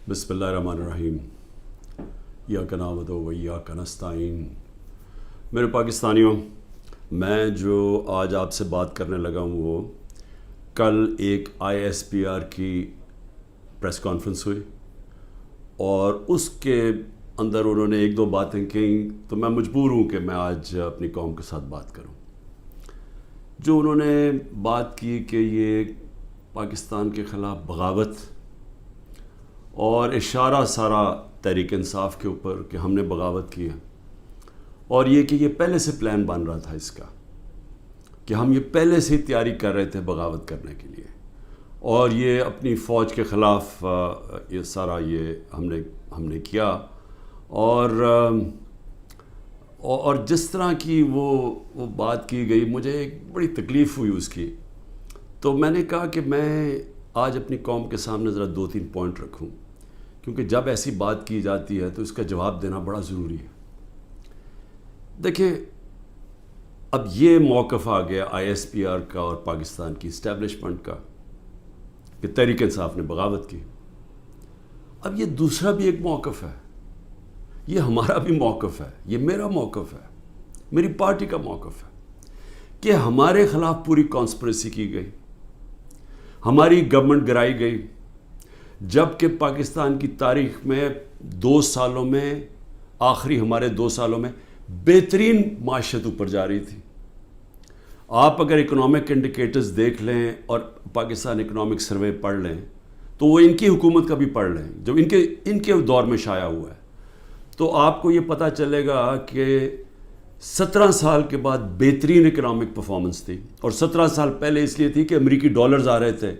بسم اللہ الرحمن الرحیم ایاک نعبد و ایاک نستعین۔ میرے پاکستانیوں، میں جو آج آپ سے بات کرنے لگا ہوں وہ کل ایک ISPR کی پریس کانفرنس ہوئی اور اس کے اندر انہوں نے ایک دو باتیں کہیں تو میں مجبور ہوں کہ میں آج اپنی قوم کے ساتھ بات کروں۔ جو انہوں نے بات کی کہ یہ پاکستان کے خلاف بغاوت اور اشارہ سارا تحریک انصاف کے اوپر کہ ہم نے بغاوت کی ہے، اور یہ کہ یہ پہلے سے پلان بن رہا تھا اس کا کہ ہم یہ پہلے سے ہی تیاری کر رہے تھے بغاوت کرنے کے لیے، اور یہ اپنی فوج کے خلاف یہ سارا یہ ہم نے کیا، اور جس طرح کی وہ بات کی گئی مجھے ایک بڑی تکلیف ہوئی اس کی۔ تو میں نے کہا کہ میں آج اپنی قوم کے سامنے ذرا 2-3 پوائنٹ رکھوں، کیونکہ جب ایسی بات کی جاتی ہے تو اس کا جواب دینا بڑا ضروری ہے۔ دیکھیں، اب یہ موقف آ گیا ISPR کا اور پاکستان کی اسٹیبلشمنٹ کا کہ تحریک انصاف نے بغاوت کی۔ اب یہ دوسرا بھی ایک موقف ہے، یہ ہمارا بھی موقف ہے، یہ میرا موقف ہے، میری پارٹی کا موقف ہے کہ ہمارے خلاف پوری کانسپریسی کی گئی، ہماری گورنمنٹ گرائی گئی، جبکہ پاکستان کی تاریخ میں 2 سالوں میں آخری ہمارے 2 سالوں میں بہترین معیشت اوپر جا رہی تھی۔ آپ اگر اکنامک انڈیکیٹرز دیکھ لیں اور پاکستان اکنامک سروے پڑھ لیں تو وہ ان کی حکومت کا بھی پڑھ لیں جو ان کے دور میں شائع ہوا ہے، تو آپ کو یہ پتہ چلے گا کہ 17 سال کے بعد بہترین اکنامک پرفارمنس تھی، اور 17 سال پہلے اس لیے تھی کہ امریکی ڈالرز آ رہے تھے،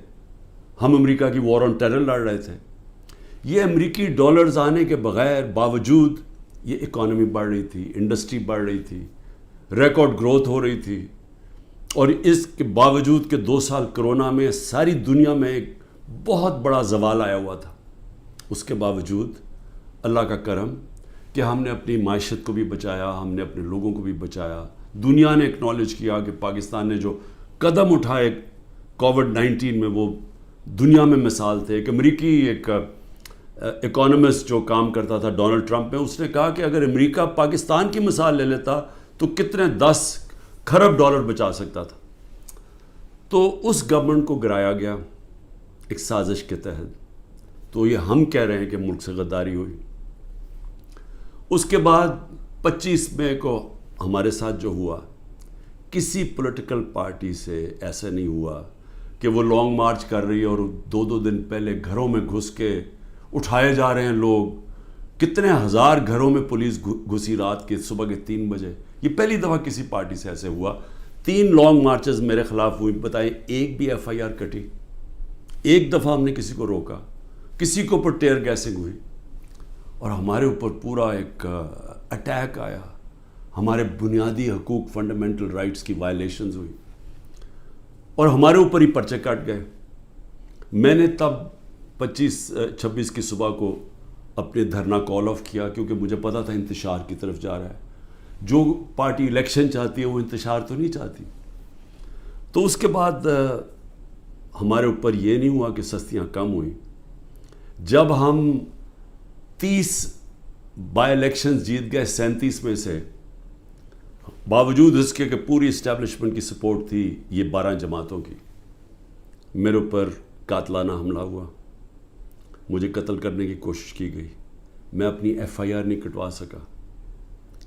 ہم امریکہ کی وار آن ٹیرر لڑ رہے تھے۔ یہ امریکی ڈالرز آنے کے بغیر باوجود یہ اکانومی بڑھ رہی تھی، انڈسٹری بڑھ رہی تھی، ریکارڈ گروتھ ہو رہی تھی، اور اس کے باوجود کہ 2 سال کرونا میں ساری دنیا میں ایک بہت بڑا زوال آیا ہوا تھا، اس کے باوجود اللہ کا کرم کہ ہم نے اپنی معیشت کو بھی بچایا، ہم نے اپنے لوگوں کو بھی بچایا۔ دنیا نے اکنالج کیا کہ پاکستان نے جو قدم اٹھائے کووڈ-19 میں وہ دنیا میں مثال تھے۔ ایک امریکی ایک اکانومسٹ جو کام کرتا تھا ڈونلڈ ٹرمپ میں، اس نے کہا کہ اگر امریکہ پاکستان کی مثال لے لیتا تو کتنے 10 کھرب ڈالر بچا سکتا تھا۔ تو اس گورنمنٹ کو گرایا گیا ایک سازش کے تحت، تو یہ ہم کہہ رہے ہیں کہ ملک سے غداری ہوئی۔ اس کے بعد 25 مئی کو ہمارے ساتھ جو ہوا، کسی پولیٹیکل پارٹی سے ایسا نہیں ہوا کہ وہ لانگ مارچ کر رہی ہے اور 2 دن پہلے گھروں میں گھس کے اٹھائے جا رہے ہیں لوگ، کتنے ہزار گھروں میں پولیس گھسی رات کے صبح کے 3 بجے۔ یہ پہلی دفعہ کسی پارٹی سے ایسے ہوا۔ 3 لانگ مارچز میرے خلاف ہوئی، بتائیں ایک بھی FIR کٹی؟ ایک دفعہ ہم نے کسی کو روکا؟ کسی کے اوپر ٹیئر گیسنگ ہوئی؟ اور ہمارے اوپر پورا ایک اٹیک آیا، ہمارے بنیادی حقوق فنڈامنٹل رائٹس کی وائلیشنز ہوئی، اور ہمارے اوپر ہی پرچے کٹ گئے۔ میں نے تب 26 کی صبح کو اپنے دھرنا کال آف کیا، کیونکہ مجھے پتا تھا انتشار کی طرف جا رہا ہے۔ جو پارٹی الیکشن چاہتی ہے وہ انتشار تو نہیں چاہتی۔ تو اس کے بعد ہمارے اوپر یہ نہیں ہوا کہ سستیاں کم ہوئیں۔ جب ہم 30 بائی الیکشنز جیت گئے 37 میں سے، باوجود اس کے کہ پوری اسٹیبلشمنٹ کی سپورٹ تھی یہ 12 جماعتوں کی، میرے اوپر قاتلانہ حملہ ہوا، مجھے قتل کرنے کی کوشش کی گئی، میں اپنی FIR نہیں کٹوا سکا۔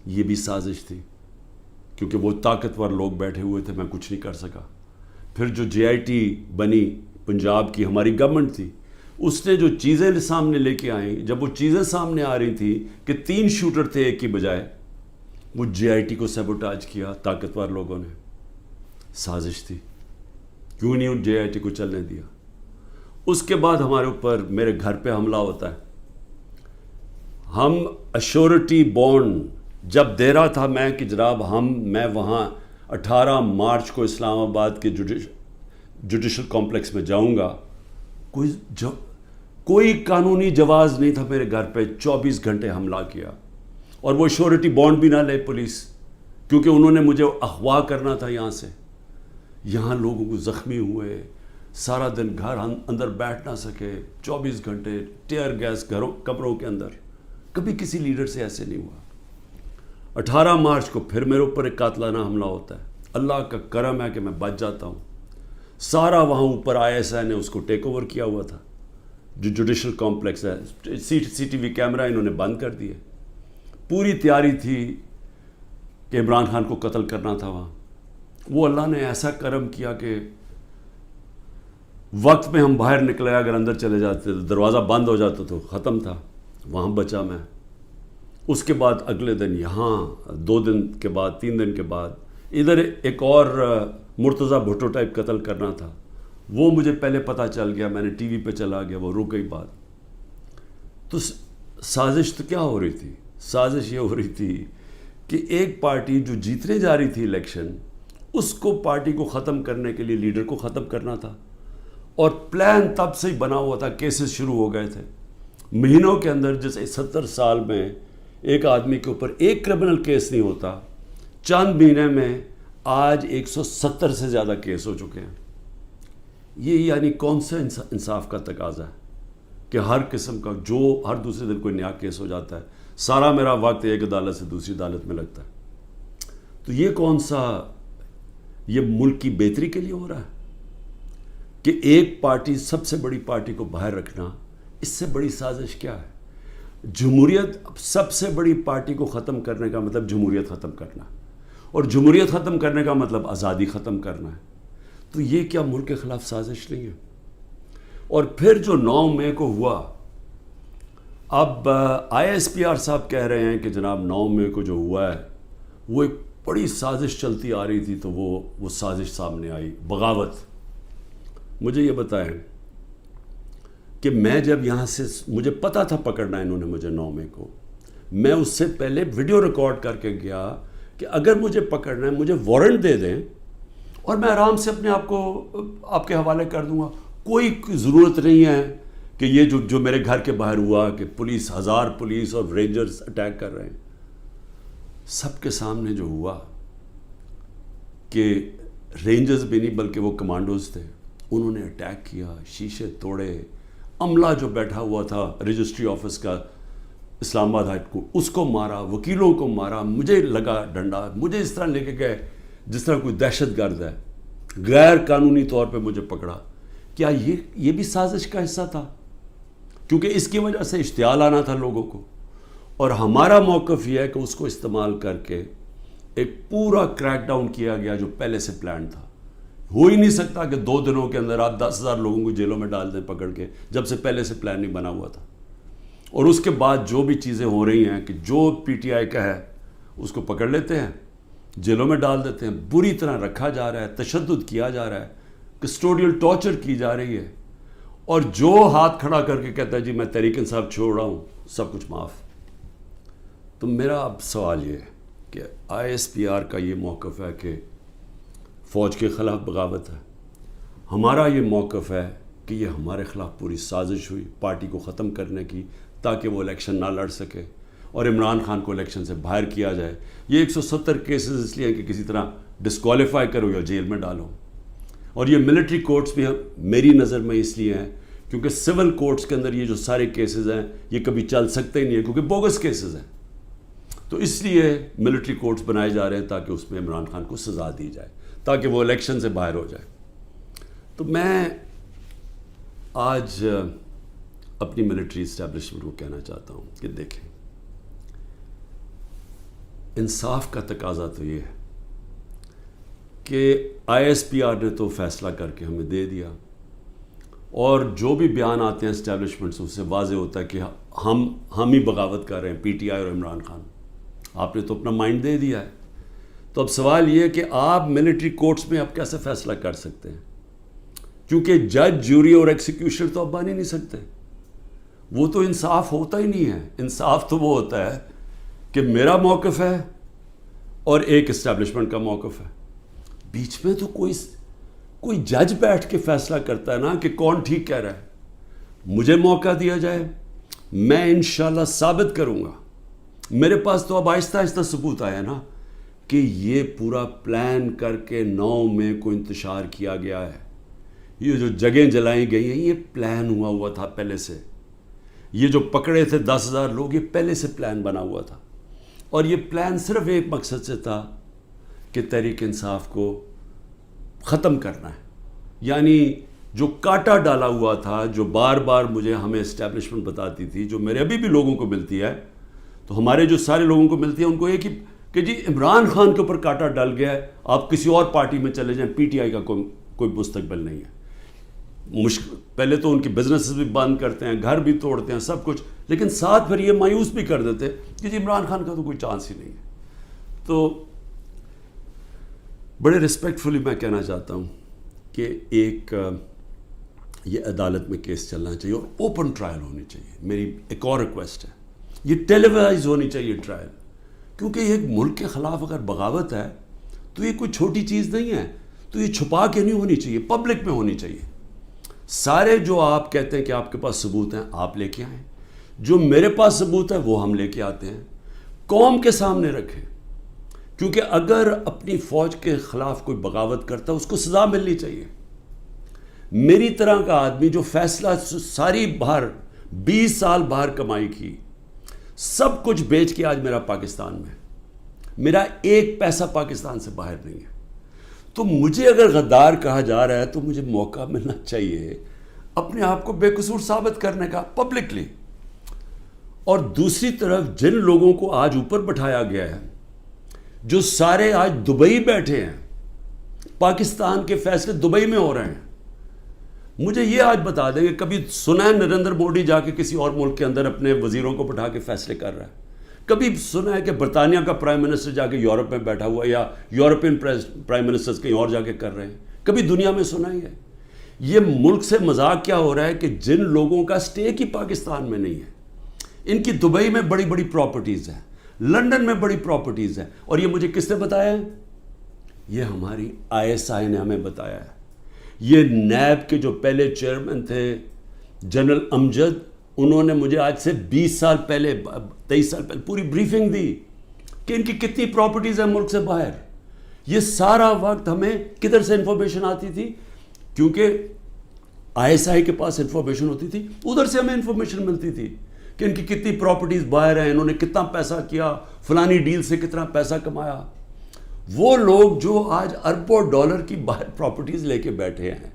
یہ بھی سازش تھی، کیونکہ وہ طاقتور لوگ بیٹھے ہوئے تھے، میں کچھ نہیں کر سکا۔ پھر جو JIT بنی پنجاب کی ہماری گورنمنٹ تھی، اس نے جو چیزیں سامنے لے کے آئیں، جب وہ چیزیں سامنے آ رہی تھیں کہ 3 شوٹر تھے ایک کی بجائے، وہ JIT کو سیبوٹاج کیا طاقتور لوگوں نے۔ سازش تھی، کیوں نہیں ان JIT کو چلنے دیا۔ اس کے بعد ہمارے اوپر میرے گھر پہ حملہ ہوتا ہے۔ ہم ایشورٹی بانڈ جب دے رہا تھا میں کہ جناب میں وہاں 18 مارچ کو اسلام آباد کے جوڈیشل کمپلیکس میں جاؤں گا، کوئی قانونی جواز نہیں تھا میرے گھر پہ، 24 گھنٹے حملہ کیا، اور وہ ایشورٹی بانڈ بھی نہ لے پولیس، کیونکہ انہوں نے مجھے اغوا کرنا تھا یہاں سے۔ یہاں لوگوں کو زخمی ہوئے، سارا دن گھر اندر بیٹھ نہ سکے، 24 گھنٹے ٹیئر گیس کمروں کے اندر. کبھی کسی لیڈر سے ایسے نہیں ہوا. 18 مارچ کو پھر میرے اوپر ایک قاتلانہ حملہ ہوتا ہے. اللہ کا کرم ہے کہ میں بچ جاتا ہوں. سارا وہاں اوپر ISI نے اس کو ٹیک اوور کیا ہوا تھا، جو جوڈیشل کمپلیکس ہے. CCTV کیمرہ انہوں نے بند کر دیے. پوری تیاری تھی کہ عمران خان کو قتل کرنا تھا وہاں. وہ اللہ نے ایسا کرم کیا کہ وقت میں ہم باہر نکلے، اگر اندر چلے جاتے تو دروازہ بند ہو جاتا تو ختم تھا. وہاں بچا میں. اس کے بعد اگلے دن یہاں 2 دن کے بعد 3 دن کے بعد ادھر ایک اور مرتضیٰ بھٹو ٹائپ قتل کرنا تھا. وہ مجھے پہلے پتہ چل گیا، میں نے ٹی وی پہ چلا گیا، وہ رک گئی بات. تو سازش تو کیا ہو رہی تھی؟ سازش یہ ہو رہی تھی کہ ایک پارٹی جو جیتنے جا رہی تھی الیکشن، اس کو پارٹی کو ختم کرنے کے لیے لیڈر کو ختم کرنا تھا. اور پلان تب سے ہی بنا ہوا تھا. کیسز شروع ہو گئے تھے مہینوں کے اندر. جیسے 70 سال میں ایک آدمی کے اوپر ایک کرمنل کیس نہیں ہوتا، چند مہینے میں آج 170 سے زیادہ کیس ہو چکے ہیں. یہ یعنی کون سا انصاف کا تقاضا ہے کہ ہر قسم کا جو ہر دوسرے دن کوئی نیا کیس ہو جاتا ہے. سارا میرا وقت ایک عدالت سے دوسری عدالت میں لگتا ہے. تو یہ کون سا، یہ ملک کی بہتری کے لیے ہو رہا ہے کہ ایک پارٹی، سب سے بڑی پارٹی کو باہر رکھنا؟ اس سے بڑی سازش کیا ہے؟ جمہوریت، سب سے بڑی پارٹی کو ختم کرنے کا مطلب جمہوریت ختم کرنا، اور جمہوریت ختم کرنے کا مطلب آزادی ختم کرنا ہے. تو یہ کیا ملک کے خلاف سازش نہیں ہے؟ اور پھر جو 9 مئی کو ہوا، اب ISPR صاحب کہہ رہے ہیں کہ جناب 9 مئی کو جو ہوا ہے وہ ایک بڑی سازش چلتی آ رہی تھی. تو وہ سازش سامنے آئی، بغاوت. مجھے یہ بتائیں کہ میں جب یہاں سے، مجھے پتا تھا پکڑنا انہوں نے مجھے 9 مئی کو، میں اس سے پہلے ویڈیو ریکارڈ کر کے گیا کہ اگر مجھے پکڑنا ہے مجھے وارنٹ دے دیں اور میں آرام سے اپنے آپ کو آپ کے حوالے کر دوں گا. کوئی ضرورت نہیں ہے کہ یہ جو میرے گھر کے باہر ہوا کہ پولیس، 1000 پولیس اور رینجرز اٹیک کر رہے ہیں. سب کے سامنے جو ہوا کہ رینجرز بھی نہیں بلکہ وہ کمانڈوز تھے، انہوں نے اٹیک کیا، شیشے توڑے. عملہ جو بیٹھا ہوا تھا رجسٹری آفس کا اسلام آباد ہائی کورٹ، اس کو مارا، وکیلوں کو مارا. مجھے لگا ڈنڈا، مجھے اس طرح لے کے گئے جس طرح کوئی دہشت گرد ہے. غیر قانونی طور پہ مجھے پکڑا. کیا یہ بھی سازش کا حصہ تھا؟ کیونکہ اس کی وجہ سے اشتعال آنا تھا لوگوں کو. اور ہمارا موقف یہ ہے کہ اس کو استعمال کر کے ایک پورا کریک ڈاؤن کیا گیا جو پہلے سے پلان تھا. ہو ہی نہیں سکتا کہ 2 دنوں کے اندر آپ 10,000 لوگوں کو جیلوں میں ڈال دیں پکڑ کے، جب سے پہلے سے پلان نہیں بنا ہوا تھا. اور اس کے بعد جو بھی چیزیں ہو رہی ہیں کہ جو PTI کا ہے اس کو پکڑ لیتے ہیں، جیلوں میں ڈال دیتے ہیں، بری طرح رکھا جا رہا ہے، تشدد کیا جا رہا ہے، کسٹوڈیل ٹارچر کی جا رہی ہے. اور جو ہاتھ کھڑا کر کے کہتا ہے جی میں تحریک انصاف چھوڑ رہا ہوں، سب کچھ معاف. تو میرا اب سوال یہ ہے کہ ISPR کا یہ موقف ہے کہ فوج کے خلاف بغاوت ہے. ہمارا یہ موقف ہے کہ یہ ہمارے خلاف پوری سازش ہوئی پارٹی کو ختم کرنے کی تاکہ وہ الیکشن نہ لڑ سکے اور عمران خان کو الیکشن سے باہر کیا جائے. یہ 170 کیسز اس لیے کہ کسی طرح ڈسکوالیفائی کرو یا جیل میں ڈالو. اور یہ ملٹری کورٹس بھی میری نظر میں اس لیے ہیں کیونکہ سول کورٹس کے اندر یہ جو سارے کیسز ہیں یہ کبھی چل سکتے ہی نہیں ہیں کیونکہ بوگس کیسز ہیں. تو اس لیے ملٹری کورٹس بنائے جا رہے ہیں تاکہ اس میں عمران خان کو سزا دی جائے تاکہ وہ الیکشن سے باہر ہو جائے. تو میں آج اپنی ملٹری اسٹیبلشمنٹ کو کہنا چاہتا ہوں کہ دیکھیں، انصاف کا تقاضا تو یہ ہے کہ ISPR نے تو فیصلہ کر کے ہمیں دے دیا، اور جو بھی بیان آتے ہیں اسٹیبلشمنٹ سے اس سے واضح ہوتا ہے کہ ہم ہی بغاوت کر رہے ہیں، PTI اور عمران خان. آپ نے تو اپنا مائنڈ دے دیا ہے. تو اب سوال یہ ہے کہ آپ ملٹری کورٹس میں اب کیسے فیصلہ کر سکتے ہیں؟ کیونکہ جج، جوری اور ایکسیکیوشن تو اب بن ہی نہیں سکتے. وہ تو انصاف ہوتا ہی نہیں ہے. انصاف تو وہ ہوتا ہے کہ میرا موقف ہے اور ایک اسٹیبلشمنٹ کا موقف ہے. بیچ میں تو کوئی جج بیٹھ کے فیصلہ کرتا ہے نا کہ کون ٹھیک کہہ رہا ہے. مجھے موقع دیا جائے، میں انشاءاللہ ثابت کروں گا. میرے پاس تو اب آہستہ آہستہ ثبوت آیا نا کہ یہ پورا پلان کر کے 9 مئی کو انتشار کیا گیا ہے. یہ جو جگہیں جلائی گئی ہیں یہ پلان ہوا تھا پہلے سے. یہ جو پکڑے تھے 10,000 لوگ یہ پہلے سے پلان بنا ہوا تھا. اور یہ پلان صرف ایک مقصد سے تھا کہ تحریک انصاف کو ختم کرنا ہے. یعنی جو کاٹا ڈالا ہوا تھا، جو بار بار مجھے ہمیں اسٹیبلشمنٹ بتاتی تھی، جو میرے ابھی بھی لوگوں کو ملتی ہے، تو ہمارے جو سارے لوگوں کو ملتی ہے ان کو ایک ہی کہ جی عمران خان کے اوپر کاٹا ڈل گیا ہے، آپ کسی اور پارٹی میں چلے جائیں، پی ٹی آئی کا کوئی مستقبل نہیں ہے. پہلے تو ان کی بزنسز بھی بند کرتے ہیں، گھر بھی توڑتے ہیں، سب کچھ، لیکن ساتھ پھر یہ مایوس بھی کر دیتے کہ جی عمران خان کا تو کوئی چانس ہی نہیں ہے. تو بڑے رسپیکٹفلی میں کہنا چاہتا ہوں کہ ایک یہ عدالت میں کیس چلنا چاہیے اور اوپن ٹرائل ہونی چاہیے. میری ایک اور ریکویسٹ ہے، یہ ٹیلی وائز ہونی چاہیے ٹرائل، کیونکہ یہ ایک ملک کے خلاف اگر بغاوت ہے تو یہ کوئی چھوٹی چیز نہیں ہے. تو یہ چھپا کے نہیں ہونی چاہیے، پبلک میں ہونی چاہیے. سارے جو آپ کہتے ہیں کہ آپ کے پاس ثبوت ہیں آپ لے کے آئیں، جو میرے پاس ثبوت ہے وہ ہم لے کے آتے ہیں، قوم کے سامنے رکھیں. کیونکہ اگر اپنی فوج کے خلاف کوئی بغاوت کرتا ہے اس کو سزا ملنی چاہیے. میری طرح کا آدمی جو فیصلہ ساری باہر 20 سال باہر کمائی کی، سب کچھ بیچ کے آج میرا پاکستان میں، میرا ایک پیسہ پاکستان سے باہر نہیں ہے. تو مجھے اگر غدار کہا جا رہا ہے تو مجھے موقع ملنا چاہیے اپنے آپ کو بے قصور ثابت کرنے کا پبلکلی. اور دوسری طرف جن لوگوں کو آج اوپر بٹھایا گیا ہے، جو سارے آج دبئی بیٹھے ہیں، پاکستان کے فیصلے دبئی میں ہو رہے ہیں. مجھے یہ آج بتا دیں کہ کبھی سنا ہے نریندر مودی جا کے کسی اور ملک کے اندر اپنے وزیروں کو بٹھا کے فیصلے کر رہا ہے؟ کبھی سنا ہے کہ برطانیہ کا پرائم منسٹر جا کے یورپ میں بیٹھا ہوا، یا یورپین پرائم منسٹرز کہیں اور جا کے کر رہے ہیں؟ کبھی دنیا میں سنا ہی ہے؟ یہ ملک سے مذاق کیا ہو رہا ہے کہ جن لوگوں کا اسٹیک ہی پاکستان میں نہیں ہے، ان کی دبئی میں بڑی بڑی پراپرٹیز ہیں، لنڈن میں بڑی پراپرٹیز ہیں. اور یہ مجھے کس نے بتایا ہے؟ یہ ہماری ISI نے ہمیں بتایا ہے. یہ نیب کے جو پہلے چیئرمین تھے جنرل امجد، انہوں نے مجھے آج سے 20 سال پہلے 23 سال پہلے پوری بریفنگ دی کہ ان کی کتنی پراپرٹیز ہیں ملک سے باہر. یہ سارا وقت ہمیں کدھر سے انفارمیشن آتی تھی؟ کیونکہ ISI کے پاس انفارمیشن ہوتی تھی، ادھر سے ہمیں انفارمیشن ملتی تھی کہ ان کی کتنی پراپرٹیز باہر ہیں، انہوں نے کتنا پیسہ کیا، فلانی ڈیل سے کتنا پیسہ کمایا. وہ لوگ جو آج اربوں ڈالر کی باہر پراپرٹیز لے کے بیٹھے ہیں،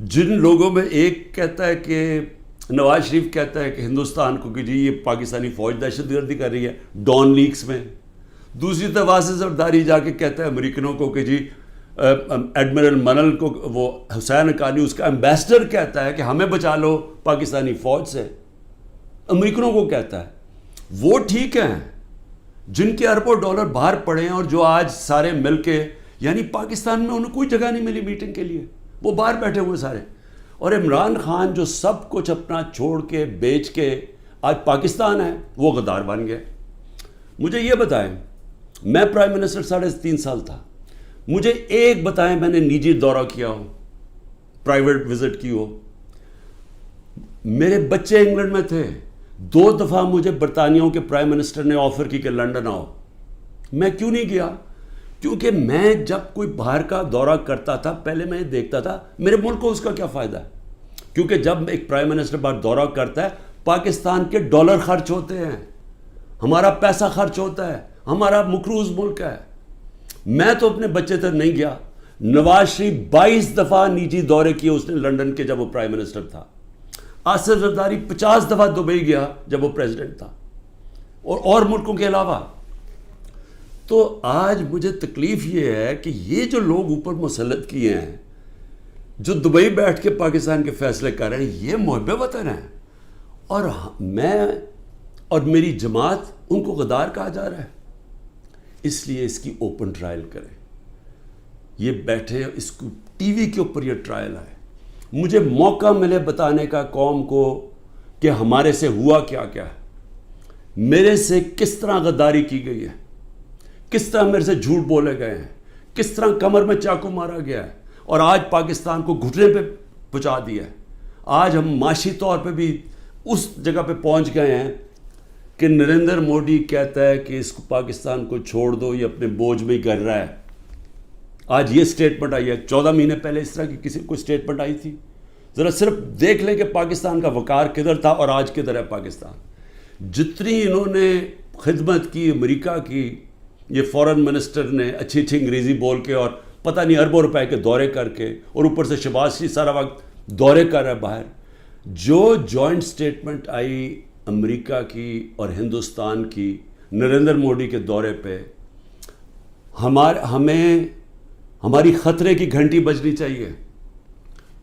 جن لوگوں میں ایک کہتا ہے کہ نواز شریف کہتا ہے کہ ہندوستان کو کہ جی یہ پاکستانی فوج دہشت گردی کر رہی ہے ڈان لیکس میں، دوسری طرف واسع زرداری جا کے کہتا ہے امریکنوں کو کہ جی ایڈمرل منل کو، وہ حسین اکانی اس کا ایمبیسڈر کہتا ہے کہ ہمیں بچا لو پاکستانی فوج سے، امریکنوں کو کہتا ہے. وہ ٹھیک ہیں جن کے اربوں ڈالر باہر پڑے ہیں اور جو آج سارے مل کے، یعنی پاکستان میں انہیں کوئی جگہ نہیں ملی میٹنگ کے لیے، وہ باہر بیٹھے ہوئے سارے. اور عمران خان جو سب کچھ اپنا چھوڑ کے بیچ کے آج پاکستان ہے، وہ غدار بن گئے. مجھے یہ بتائیں، میں پرائم منسٹر 3.5 سال تھا، مجھے ایک بتائیں میں نے نجی دورہ کیا ہو، پرائیویٹ وزٹ کی ہو. میرے بچے انگلینڈ میں تھے، 2 دفعہ مجھے برطانیہ کے پرائم منسٹر نے آفر کی کہ لنڈن آؤ. میں کیوں نہیں گیا؟ کیونکہ میں جب کوئی باہر کا دورہ کرتا تھا پہلے میں دیکھتا تھا میرے ملک کو اس کا کیا فائدہ ہے. کیونکہ جب ایک پرائم منسٹر باہر دورہ کرتا ہے، پاکستان کے ڈالر خرچ ہوتے ہیں، ہمارا پیسہ خرچ ہوتا ہے، ہمارا مقروض ملک ہے. میں تو اپنے بچے تک نہیں گیا. نواز شریف 22 دفعہ نجی دورے کیے اس نے لنڈن کے جب وہ پرائم منسٹر تھا. آصف زرداری 50 دفعہ دبئی گیا جب وہ پریزیڈنٹ تھا، اور ملکوں کے علاوہ. تو آج مجھے تکلیف یہ ہے کہ یہ جو لوگ اوپر مسلط کیے ہیں، جو دبئی بیٹھ کے پاکستان کے فیصلے کر رہے ہیں، یہ محب وطن ہیں، اور میں اور میری جماعت ان کو غدار کہا جا رہا ہے. اس لیے اس کی اوپن ٹرائل کریں. یہ بیٹھے اس کو ٹی وی کے اوپر یہ ٹرائل آئے، مجھے موقع ملے بتانے کا قوم کو کہ ہمارے سے ہوا کیا کیا ہے، میرے سے کس طرح غداری کی گئی ہے، کس طرح میرے سے جھوٹ بولے گئے ہیں، کس طرح کمر میں چاقو مارا گیا ہے، اور آج پاکستان کو گھٹنے پہ پہنچا دیا ہے. آج ہم معاشی طور پہ بھی اس جگہ پہ پہنچ گئے ہیں کہ نریندر مودی کہتا ہے کہ اس کو پاکستان کو چھوڑ دو، یہ اپنے بوجھ میں ہی کر رہا ہے. آج یہ سٹیٹمنٹ آئی ہے, 14 مہینے پہلے اس طرح کی کسی کوئی سٹیٹمنٹ آئی تھی؟ ذرا صرف دیکھ لیں کہ پاکستان کا وقار کدھر تھا اور آج کدھر ہے پاکستان. جتنی انہوں نے خدمت کی امریکہ کی, یہ فورن منسٹر نے اچھی اچھی انگریزی بول کے اور پتہ نہیں اربوں روپے کے دورے کر کے, اور اوپر سے شہباز شریف سارا وقت دورے کر رہا ہے باہر. جو جوائنٹ سٹیٹمنٹ آئی امریکہ کی اور ہندوستان کی نریندر مودی کے دورے پہ, ہمیں ہماری خطرے کی گھنٹی بجنی چاہیے.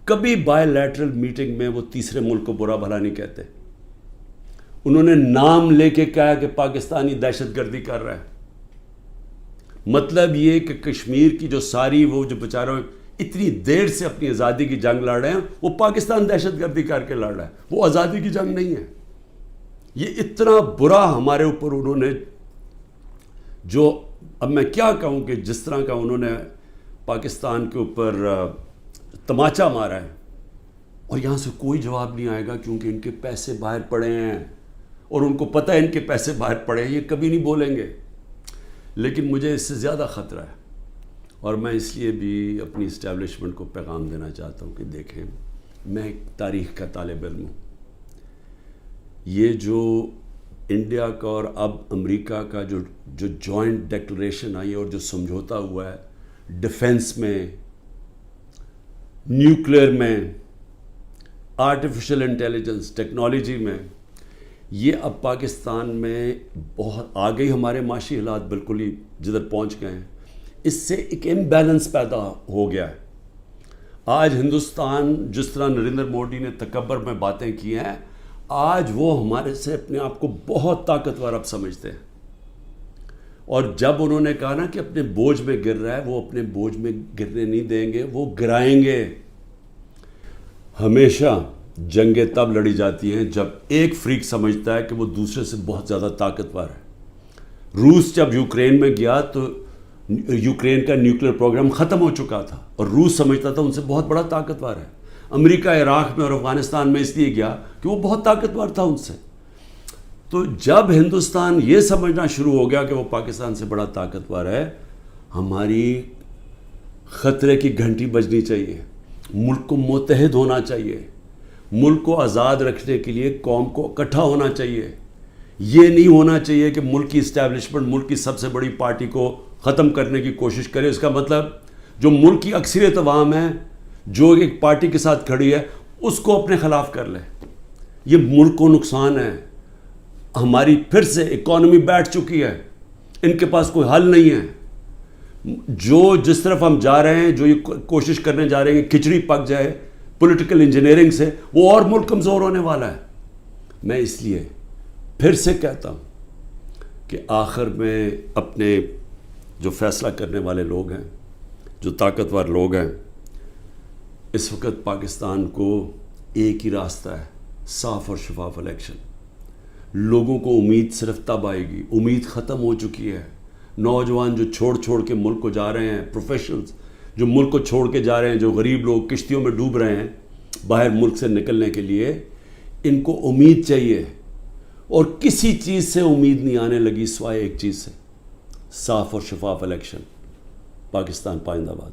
کبھی بائی لیٹرل میٹنگ میں وہ تیسرے ملک کو برا بھلا نہیں کہتے. انہوں نے نام لے کے کہا کہ پاکستانی دہشت گردی کر رہا ہے. مطلب یہ کہ کشمیر کی جو ساری وہ جو بیچاروں اتنی دیر سے اپنی آزادی کی جنگ لڑ رہے ہیں, وہ پاکستان دہشت گردی کر کے لڑ رہا ہے, وہ آزادی کی جنگ نہیں ہے. یہ اتنا برا ہمارے اوپر انہوں نے, جو اب میں کیا کہوں کہ جس طرح کا انہوں نے پاکستان کے اوپر تماچا مارا ہے, اور یہاں سے کوئی جواب نہیں آئے گا کیونکہ ان کے پیسے باہر پڑے ہیں اور ان کو پتہ ہے ان کے پیسے باہر پڑے ہیں, یہ کبھی نہیں بولیں گے. لیکن مجھے اس سے زیادہ خطرہ ہے, اور میں اس لیے بھی اپنی اسٹیبلشمنٹ کو پیغام دینا چاہتا ہوں کہ دیکھیں, میں ایک تاریخ کا طالب علم ہوں. یہ جو انڈیا کا اور اب امریکہ کا جو جوائنٹ ڈیکلریشن آئی ہے اور جو سمجھوتا ہوا ہے ڈیفنس میں, نیوکلیئر میں, آرٹیفیشل انٹیلیجنس ٹیکنالوجی میں, یہ اب پاکستان میں بہت آگے ہمارے معاشی حالات بالکل ہی جدھر پہنچ گئے ہیں. اس سے ایک امبیلنس پیدا ہو گیا ہے. آج ہندوستان جس طرح نریندر مودی نے تکبر میں باتیں کی ہیں, آج وہ ہمارے سے اپنے آپ کو بہت طاقتور اب سمجھتے ہیں. اور جب انہوں نے کہا نا کہ اپنے بوجھ میں گر رہا ہے, وہ اپنے بوجھ میں گرنے نہیں دیں گے, وہ گرائیں گے. ہمیشہ جنگیں تب لڑی جاتی ہیں جب ایک فریق سمجھتا ہے کہ وہ دوسرے سے بہت زیادہ طاقتور ہے. روس جب یوکرین میں گیا تو یوکرین کا نیوکلیئر پروگرام ختم ہو چکا تھا اور روس سمجھتا تھا ان سے بہت بڑا طاقتور ہے. امریکہ عراق میں اور افغانستان میں اس لیے گیا کہ وہ بہت طاقتور تھا ان سے. تو جب ہندوستان یہ سمجھنا شروع ہو گیا کہ وہ پاکستان سے بڑا طاقتور ہے, ہماری خطرے کی گھنٹی بجنی چاہیے. ملک کو متحد ہونا چاہیے. ملک کو آزاد رکھنے کے لیے قوم کو اکٹھا ہونا چاہیے. یہ نہیں ہونا چاہیے کہ ملک کی اسٹیبلشمنٹ ملک کی سب سے بڑی پارٹی کو ختم کرنے کی کوشش کرے. اس کا مطلب جو ملک کی اکثریت عوام ہے, جو ایک پارٹی کے ساتھ کھڑی ہے, اس کو اپنے خلاف کر لے. یہ ملک کو نقصان ہے. ہماری پھر سے اکانومی بیٹھ چکی ہے, ان کے پاس کوئی حل نہیں ہے. جو جس طرف ہم جا رہے ہیں, جو یہ کوشش کرنے جا رہے ہیں کہ کھچڑی پک جائے پولیٹیکل انجینئرنگ سے, وہ اور ملک کمزور ہونے والا ہے. میں اس لیے پھر سے کہتا ہوں کہ آخر میں اپنے جو فیصلہ کرنے والے لوگ ہیں, جو طاقتور لوگ ہیں, اس وقت پاکستان کو ایک ہی راستہ ہے, صاف اور شفاف الیکشن. لوگوں کو امید صرف تب آئے گی, امید ختم ہو چکی ہے. نوجوان جو چھوڑ کے ملک کو جا رہے ہیں, پروفیشنلز جو ملک کو چھوڑ کے جا رہے ہیں, جو غریب لوگ کشتیوں میں ڈوب رہے ہیں باہر ملک سے نکلنے کے لیے, ان کو امید چاہیے. اور کسی چیز سے امید نہیں آنے لگی سوائے ایک چیز سے, صاف اور شفاف الیکشن. پاکستان پائندہ باد.